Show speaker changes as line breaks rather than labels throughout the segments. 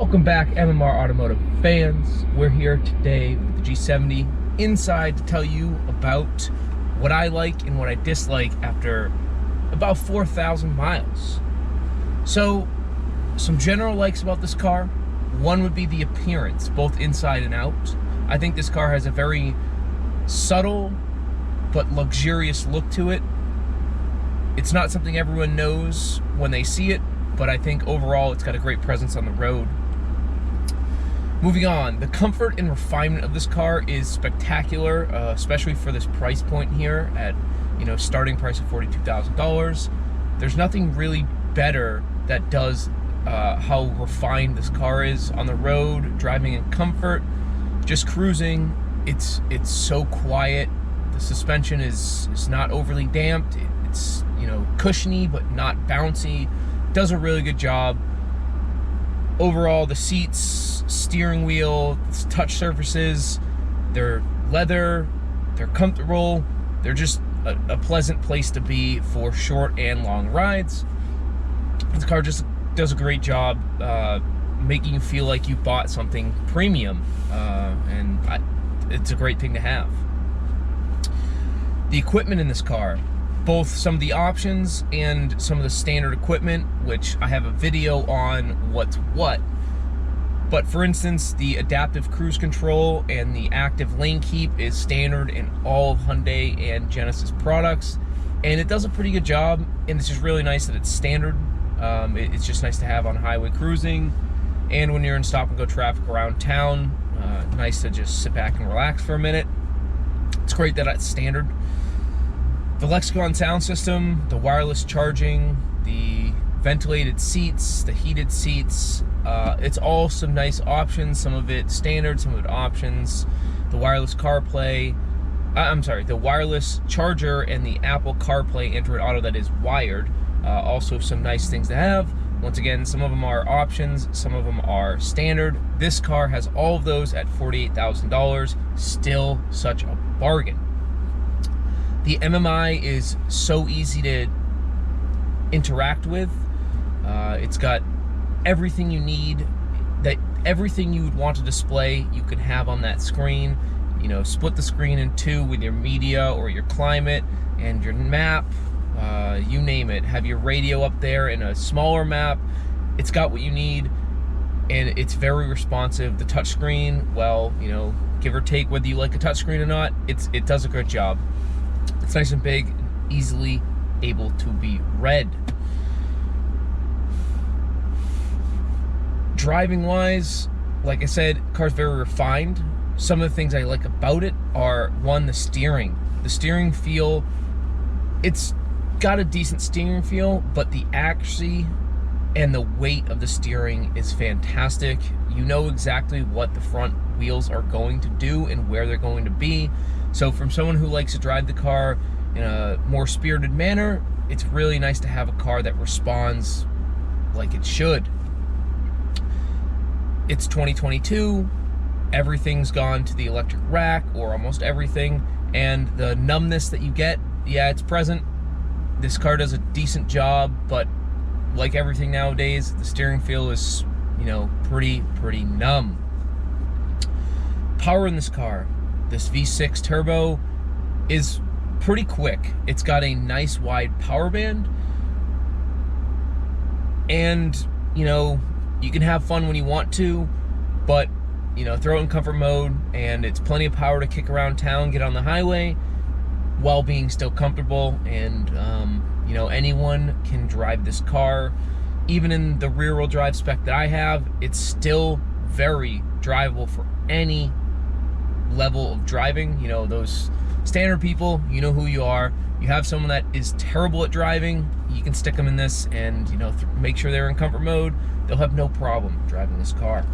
Welcome back, MMR Automotive fans. We're here today with the G70 inside to tell you about what I like and what I dislike after about 4,000 miles. So, some general likes about this car. One would be the appearance, both inside and out. I think this car has a very subtle but luxurious look to it. It's not something everyone knows when they see it, but I think overall it's got a great presence on the road. Moving on, the comfort and refinement of this car is spectacular, especially for this price point here at, starting price of $42,000. There's nothing really better that does how refined this car is on the road, driving in comfort, just cruising. It's so quiet. The suspension is not overly damped. It's cushiony but not bouncy. Does a really good job. Overall, the seats, steering wheel, touch surfaces, they're leather, they're comfortable, they're just a pleasant place to be for short and long rides. This car just does a great job making you feel like you bought something premium, and it's a great thing to have. The equipment in this car, both some of the options and some of the standard equipment, which I have a video on what's what. But for instance, the adaptive cruise control and the active lane keep is standard in all of Hyundai and Genesis products, and it does a pretty good job, and it's just really nice that it's standard. It's just nice to have on highway cruising, and when you're in stop and go traffic around town, nice to just sit back and relax for a minute. It's great that it's standard. The Lexicon sound system, the wireless charging, the ventilated seats, the heated seats, it's all some nice options, some of it standard, some of it options. The wireless CarPlay, the wireless charger and the Apple CarPlay Android Auto that is wired, also some nice things to have. Once again, some of them are options, some of them are standard. This car has all of those at $48,000, still such a bargain. The MMI is so easy to interact with. It's got everything you need, everything you would want to display, you can have on that screen. Split the screen in two with your media or your climate and your map, you name it. Have your radio up there in a smaller map. It's got what you need, and it's very responsive. The touchscreen, well, give or take whether you like a touchscreen or not, it does a good job. It's nice and big, easily able to be read. Driving wise, like I said, car's very refined. Some of the things I like about it are, one, the steering. The steering feel, it's got a decent steering feel, but the accuracy and the weight of the steering is fantastic. You know exactly what the front wheels are going to do and where they're going to be. So from someone who likes to drive the car in a more spirited manner, it's really nice to have a car that responds like it should. It's 2022, everything's gone to the electric rack, or almost everything, and the numbness that you get, yeah, it's present. This car does a decent job, but like everything nowadays, the steering feel is, pretty numb. Power in this car. This V6 turbo is pretty quick. It's got a nice wide power band, and you can have fun when you want to, but throw it in comfort mode, and it's plenty of power to kick around town, get on the highway while being still comfortable. And anyone can drive this car. Even in the rear-wheel drive spec that I have, it's still very drivable for any level of driving. Those standard people, you know who you are. You have someone that is terrible at driving, you can stick them in this and make sure they're in comfort mode. They'll have no problem driving this car.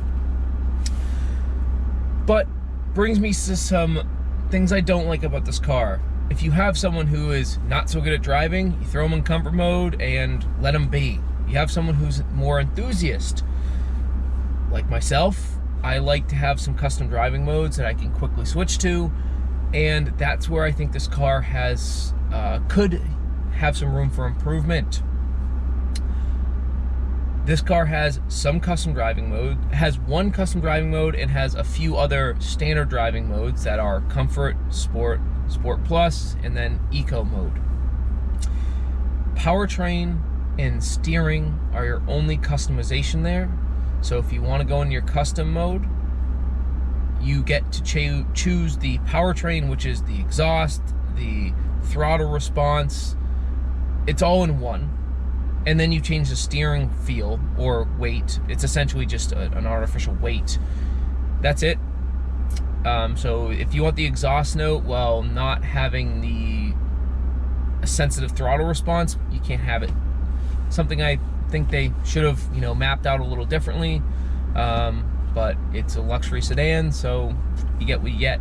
But brings me to some things I don't like about this car. If you have someone who is not so good at driving, you throw them in comfort mode and let them be. You have someone who's more enthusiast, like myself. I like to have some custom driving modes that I can quickly switch to, and that's where I think this car could have some room for improvement. This car has some custom driving mode, has one custom driving mode, and has a few other standard driving modes that are Comfort, Sport, Sport Plus, and then Eco mode. Powertrain and steering are your only customization there. So if you want to go in your custom mode, you get to choose the powertrain, which is the exhaust, the throttle response. It's all in one. And then you change the steering feel or weight. It's essentially just an artificial weight. That's it. So if you want the exhaust note while not having the sensitive throttle response, you can't have it. Something I think they should have, mapped out a little differently. But it's a luxury sedan, so you get what you get.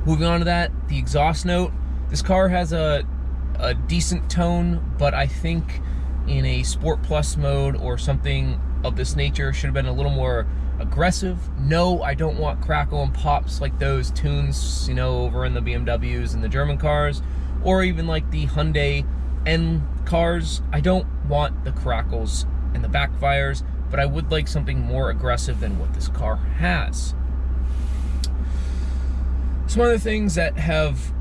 Moving on to that, the exhaust note. This car has a decent tone, but I think in a Sport Plus mode or something of this nature should have been a little more aggressive. No, I don't want crackle and pops like those tunes, over in the BMWs and the German cars, or even like the Hyundai N cars. I don't want the crackles and the backfires, but I would like something more aggressive than what this car has. Some other things that have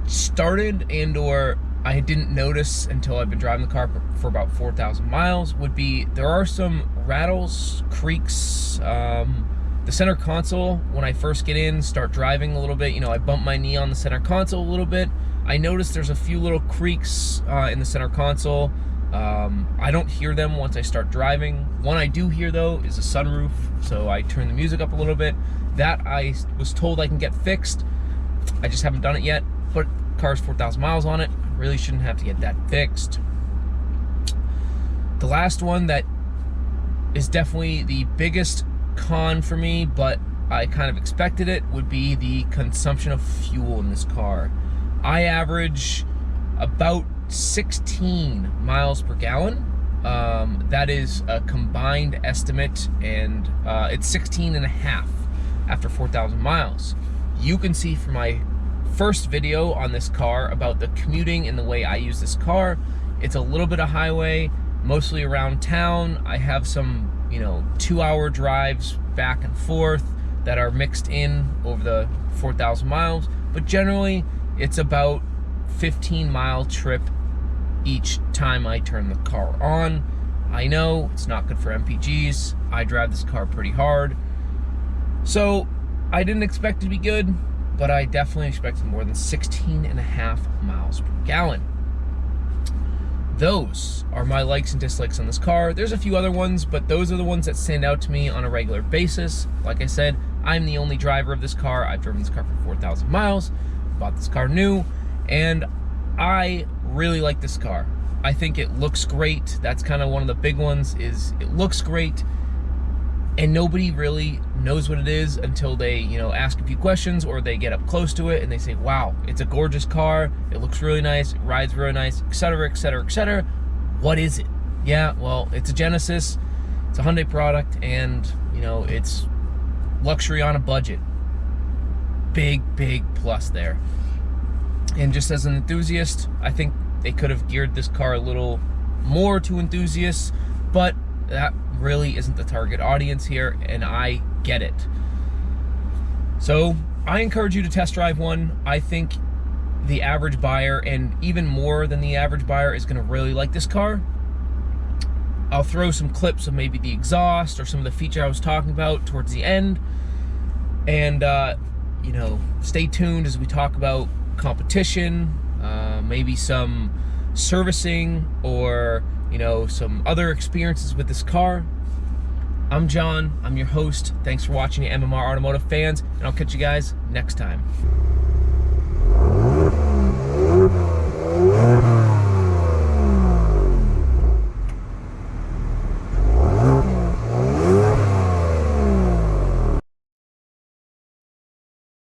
started and or I didn't notice until I've been driving the car for about 4,000 miles would be there are some rattles, creaks. The center console, when I first get in, start driving a little bit, I bump my knee on the center console a little bit. I noticed there's a few little creaks in the center console. I don't hear them once I start driving. One I do hear though is a sunroof, so I turn the music up a little bit. That I was told I can get fixed. I just haven't done it yet, but car's 4,000 miles on it. Really shouldn't have to get that fixed. The last one that is definitely the biggest con for me, but I kind of expected it, would be the consumption of fuel in this car. I average about 16 miles per gallon. That is a combined estimate, and it's 16 and a half after 4,000 miles. You can see from my first video on this car about the commuting and the way I use this car. It's a little bit of highway, mostly around town. I have some, 2-hour drives back and forth that are mixed in over the 4,000 miles, but generally it's about 15-mile trip each time I turn the car on. I know it's not good for MPGs. I drive this car pretty hard. So I didn't expect it to be good, but I definitely expected more than 16 and a half miles per gallon. Those are my likes and dislikes on this car. There's a few other ones, but those are the ones that stand out to me on a regular basis. Like I said, I'm the only driver of this car. I've driven this car for 4,000 miles, bought this car new, and I really like this car. I think it looks great. That's kind of one of the big ones, is it looks great, and nobody really knows what it is until they, ask a few questions or they get up close to it and they say, wow, it's a gorgeous car, it looks really nice, it rides really nice, etc., etc., etc. What is it? Yeah, well, it's a Genesis, it's a Hyundai product, and, it's luxury on a budget. Big, big plus there. And just as an enthusiast, I think they could have geared this car a little more to enthusiasts, but that really isn't the target audience here, and I get it. So I encourage you to test drive one. I think the average buyer, and even more than the average buyer, is going to really like this car. I'll throw some clips of maybe the exhaust or some of the feature I was talking about towards the end, and stay tuned as we talk about competition, maybe some servicing, or some other experiences with this car. I'm John, I'm your host. Thanks for watching, MMR Automotive fans, and I'll catch you guys next time.